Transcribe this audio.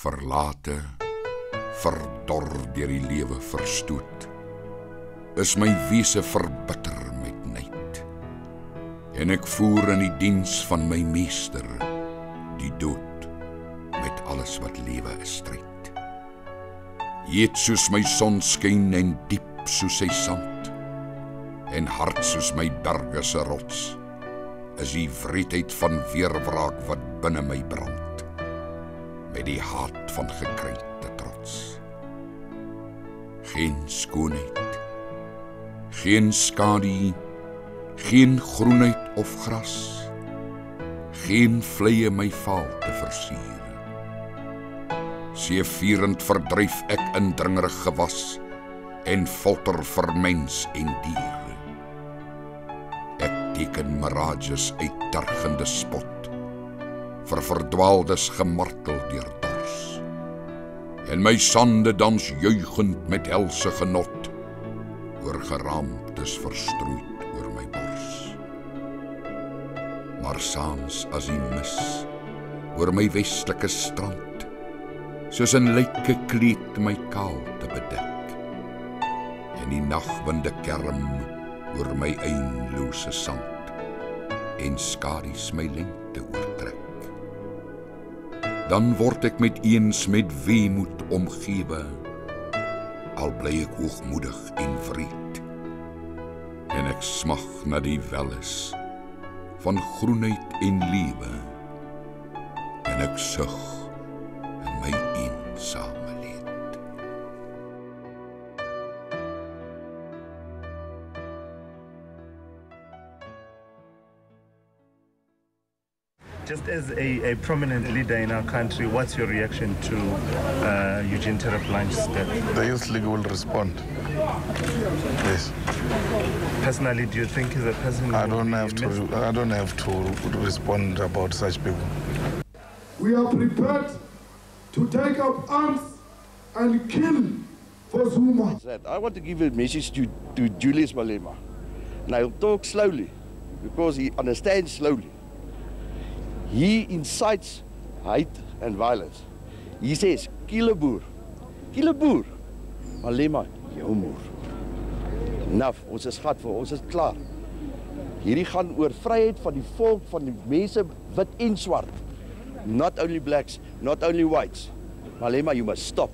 Verlate, verdor deur die lewe verstoot, is my wese verbitter met nait. En ek voer in die diens van my meester, die dood, met alles wat lewe is stryd. Heet soos my sonskyn en diep soos sy sand, en hard soos my berge se rots, is die wreedheid van weerwraak wat binne my brand, met die haat van gekrenkte trots. Geen skoonheid, geen skadu, geen groenheid of gras, geen vleie my vaal te versier. Seevierend verdryf ek indringerig gewas, en folter vir mens en dier. Ek teken mirages uit tergende spot, vir verdwaaldes gemartel deur dors. En my sande dans juigend met helse genot, oor geraamtes verstrooid oor my bors. Maar saans as die mis, oor my westelike strand, soos 'n lyke kleed my kaalte bedek, en die nagwinde kerm oor my eindelose sand, en skadu's my lengte oortrek. Dan word ek met eens met weemoed omgewe, al bly ek hoogmoedig en wreed, en ek smag na die welles van groenheid en lewe, en ek sug in my eensame leed. Just as a prominent leader in our country, what's your reaction to Eugene Terreblanche's death? The Youth League will respond. Yes. Personally, do you think he's a person I don't have to respond about such people. We are prepared to take up arms and kill for Zuma. I want to give a message to Julius Malema. And I'll talk slowly, because he understands slowly. He incites hate and violence. He says, kill a boer. Kill a boer. Malema, jou moer. Enough, ons is gat vir, ons is klaar. Hierdie gaan oor vryheid van die volk, van die mense, wit en swart. Not only blacks, not only whites. Malema, you must stop.